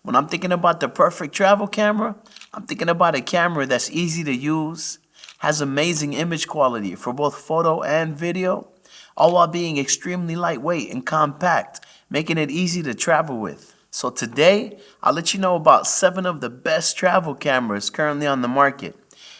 When I'm thinking about the perfect travel camera, I'm thinking about a camera that's easy to use, has amazing image quality for both photo and video, all while being extremely lightweight and compact, making it easy to travel with. So today, I'll let you know about 7 of the best travel cameras currently on the market.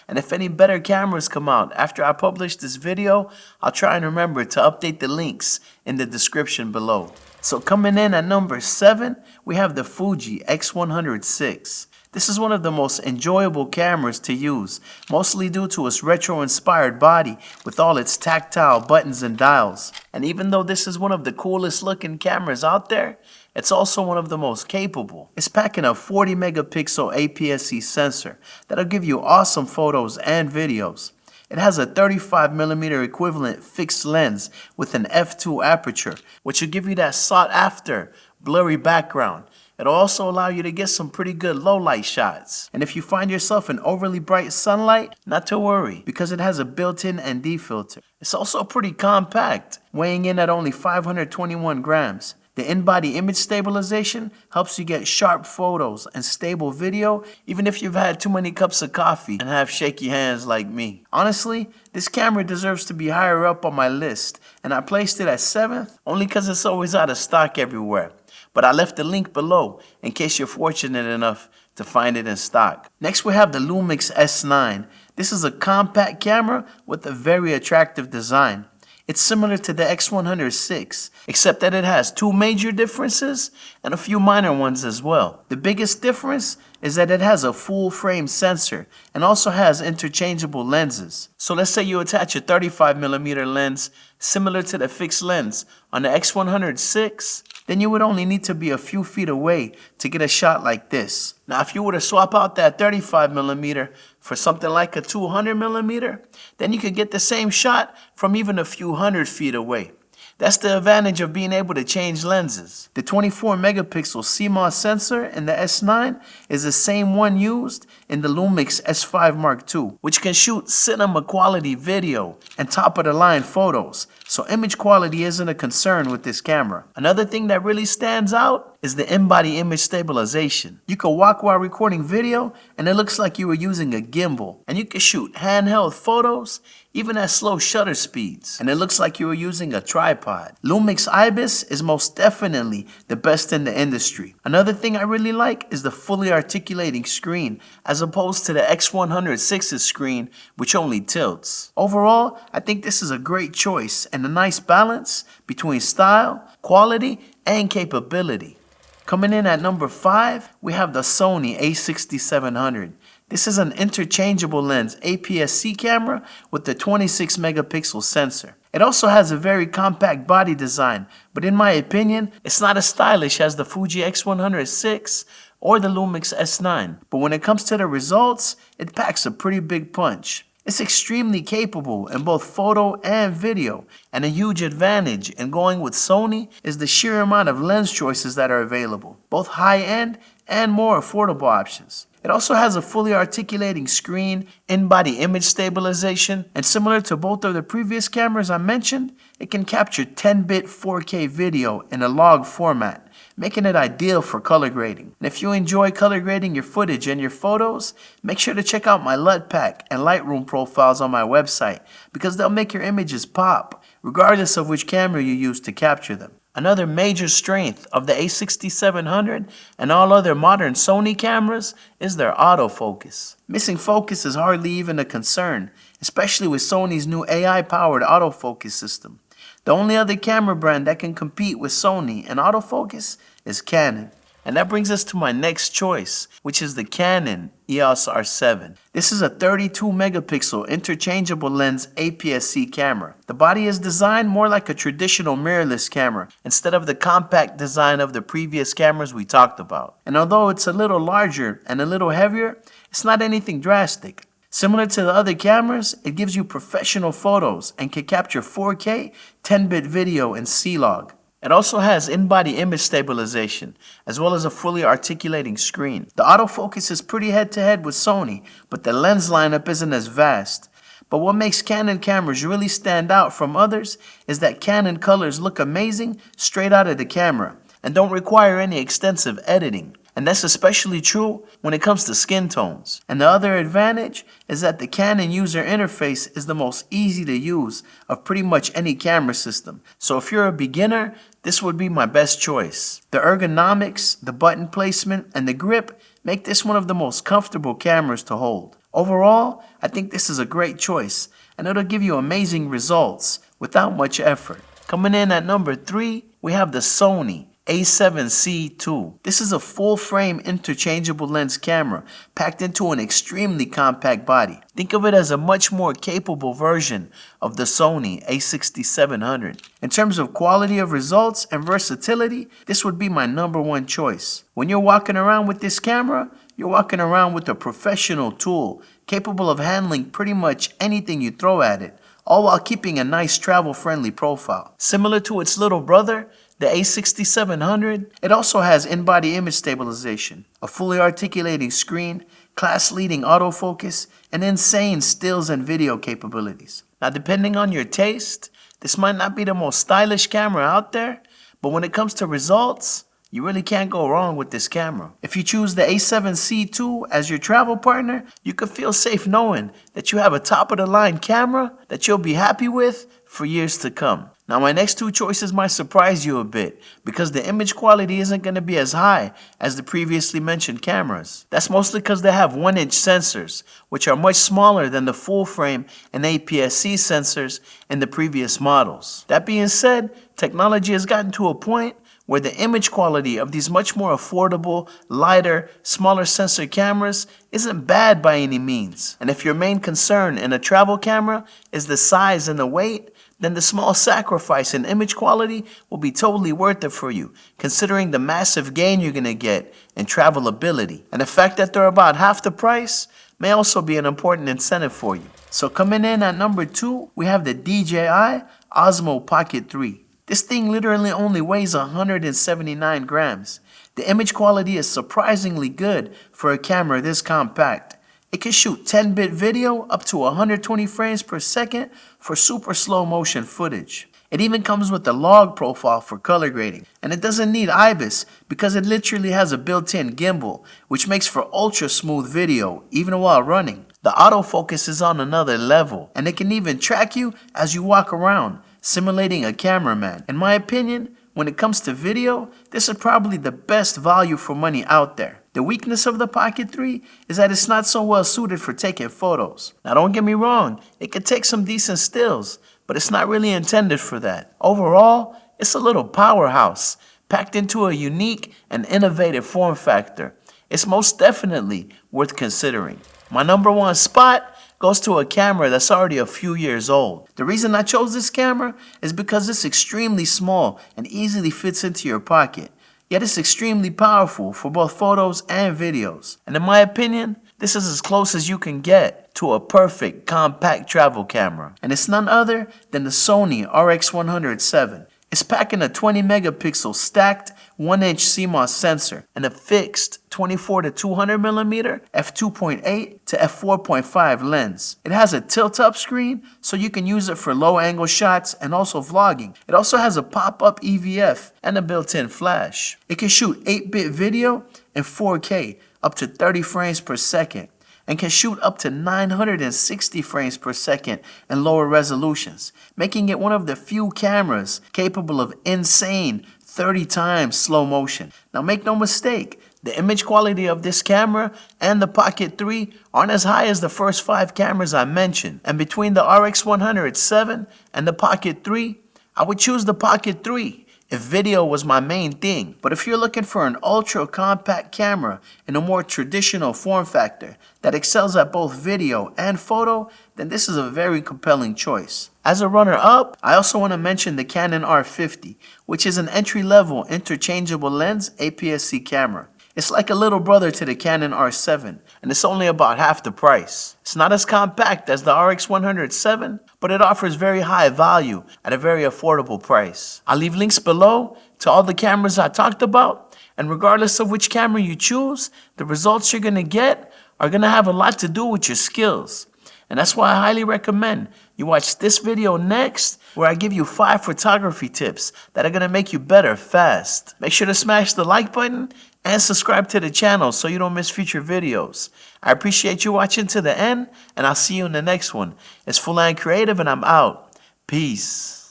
And if any better cameras come out after I publish this video, I'll try and remember to update the links in the description below. So coming in at number 7, we have the Fuji X106. This is one of the most enjoyable cameras to use, mostly due to its retro-inspired body with all its tactile buttons and dials. And even though this is one of the coolest looking cameras out there, it's also one of the most capable. It's packing a 40 megapixel APS-C sensor that'll give you awesome photos and videos. It has a 35mm equivalent fixed lens with an f2 aperture, which will give you that sought after blurry background. It'll also allow you to get some pretty good low light shots. And if you find yourself in overly bright sunlight, not to worry, because it has a built-in ND filter. It's also pretty compact, weighing in at only 521 grams. The in-body image stabilization helps you get sharp photos and stable video, even if you've had too many cups of coffee and have shaky hands like me. Honestly, this camera deserves to be higher up on my list, and I placed it at 7th only because it's always out of stock everywhere. But I left the link below in case you're fortunate enough to find it in stock. Next we have the Lumix S9. This is a compact camera with a very attractive design. It's similar to the X106, except that it has 2 major differences and a few minor ones as well. The biggest difference is that it has a full frame sensor and also has interchangeable lenses. So let's say you attach a 35mm lens similar to the fixed lens on the X106, then you would only need to be a few feet away to get a shot like this. Now if you were to swap out that 35mm for something like a 200mm, then you could get the same shot from even a few hundred feet away. That's the advantage of being able to change lenses. The 24 megapixel CMOS sensor in the S9 is the same one used in the Lumix S5 Mark II, which can shoot cinema quality video and top of the line photos, so image quality isn't a concern with this camera. Another thing that really stands out is the in-body image stabilization. You can walk while recording video and it looks like you were using a gimbal, and you can shoot handheld photos even at slow shutter speeds, and it looks like you were using a tripod. Lumix IBIS is most definitely the best in the industry. Another thing I really like is the fully articulating screen as opposed to the X106's screen, which only tilts. Overall, I think this is a great choice and a nice balance between style, quality, and capability. Coming in at number 5, we have the Sony a6700. This is an interchangeable lens APS-C camera with the 26 megapixel sensor. It also has a very compact body design, but in my opinion, it's not as stylish as the Fuji X106 or the Lumix S9. But when it comes to the results, it packs a pretty big punch. It's extremely capable in both photo and video, and a huge advantage in going with Sony is the sheer amount of lens choices that are available, both high-end and more affordable options. It also has a fully articulating screen, in-body image stabilization, and similar to both of the previous cameras I mentioned, it can capture 10-bit 4K video in a log format, making it ideal for color grading. And if you enjoy color grading your footage and your photos, make sure to check out my LUT pack and Lightroom profiles on my website, because they'll make your images pop, regardless of which camera you use to capture them. Another major strength of the a6700 and all other modern Sony cameras is their autofocus. Missing focus is hardly even a concern, especially with Sony's new AI-powered autofocus system. The only other camera brand that can compete with Sony in autofocus is Canon. And that brings us to my next choice, which is the Canon EOS R7. This is a 32 megapixel interchangeable lens APS-C camera. The body is designed more like a traditional mirrorless camera instead of the compact design of the previous cameras we talked about. And although it's a little larger and a little heavier, it's not anything drastic. Similar to the other cameras, it gives you professional photos and can capture 4K 10-bit video in C-Log. It also has in-body image stabilization, as well as a fully articulating screen. The autofocus is pretty head-to-head with Sony, but the lens lineup isn't as vast. But what makes Canon cameras really stand out from others is that Canon colors look amazing straight out of the camera and don't require any extensive editing. And that's especially true when it comes to skin tones. And the other advantage is that the Canon user interface is the most easy to use of pretty much any camera system. So if you're a beginner, this would be my best choice. The ergonomics, the button placement, and the grip make this one of the most comfortable cameras to hold. Overall, I think this is a great choice, and it'll give you amazing results without much effort. Coming in at number 3, we have the Sony A7C II. This is a full-frame interchangeable lens camera packed into an extremely compact body. Think of it as a much more capable version of the Sony A6700. In terms of quality of results and versatility, this would be my number 1 choice. When you're walking around with this camera, you're walking around with a professional tool capable of handling pretty much anything you throw at it, all while keeping a nice travel-friendly profile. Similar to its little brother, the A6700, it also has in-body image stabilization, a fully articulating screen, class-leading autofocus, and insane stills and video capabilities. Now, depending on your taste, this might not be the most stylish camera out there, but when it comes to results, you really can't go wrong with this camera. If you choose the A7C II as your travel partner, you can feel safe knowing that you have a top-of-the-line camera that you'll be happy with for years to come. Now, my next 2 choices might surprise you a bit because the image quality isn't going to be as high as the previously mentioned cameras. That's mostly because they have 1-inch sensors, which are much smaller than the full-frame and APS-C sensors in the previous models. That being said, technology has gotten to a point where the image quality of these much more affordable, lighter, smaller sensor cameras isn't bad by any means. And if your main concern in a travel camera is the size and the weight, then the small sacrifice in image quality will be totally worth it for you, considering the massive gain you're going to get in travelability. And the fact that they're about half the price may also be an important incentive for you. So coming in at number 2, we have the DJI Osmo Pocket 3. This thing literally only weighs 179 grams. The image quality is surprisingly good for a camera this compact. It can shoot 10-bit video up to 120 frames per second for super slow motion footage. It even comes with a log profile for color grading. And it doesn't need IBIS because it literally has a built-in gimbal, which makes for ultra smooth video even while running. The autofocus is on another level, and it can even track you as you walk around, simulating a cameraman. In my opinion, when it comes to video, this is probably the best value for money out there. The weakness of the Pocket 3 is that it's not so well suited for taking photos. Now don't get me wrong, it could take some decent stills, but it's not really intended for that. Overall, it's a little powerhouse, packed into a unique and innovative form factor. It's most definitely worth considering. My number 1 spot goes to a camera that's already a few years old. The reason I chose this camera is because it's extremely small and easily fits into your pocket. Yet it's extremely powerful for both photos and videos. And in my opinion, this is as close as you can get to a perfect compact travel camera. And it's none other than the Sony RX100 VII. It's packing a 20 megapixel stacked 1-inch CMOS sensor and a fixed 24 to 200 millimeter f2.8 to f4.5 lens. It has a tilt-up screen so you can use it for low-angle shots and also vlogging. It also has a pop-up EVF and a built-in flash. It can shoot 8-bit video in 4K up to 30 frames per second and can shoot up to 960 frames per second in lower resolutions, making it one of the few cameras capable of insane 30 times slow motion. Now make no mistake, the image quality of this camera and the Pocket 3 aren't as high as the first 5 cameras I mentioned. And between the RX100 VII and the Pocket 3, I would choose the Pocket 3 if video was my main thing. But if you're looking for an ultra compact camera in a more traditional form factor that excels at both video and photo, then this is a very compelling choice. As a runner-up, I also want to mention the Canon R50, which is an entry-level interchangeable lens APS-C camera. It's like a little brother to the Canon R7, and it's only about half the price. It's not as compact as the RX100 VII, but it offers very high value at a very affordable price. I'll leave links below to all the cameras I talked about, and regardless of which camera you choose, the results you're going to get are going to have a lot to do with your skills. And that's why I highly recommend you watch this video next, where I give you 5 photography tips that are going to make you better fast. Make sure to smash the like button and subscribe to the channel so you don't miss future videos. I appreciate you watching to the end, and I'll see you in the next one. It's Fulan Creative, and I'm out. Peace.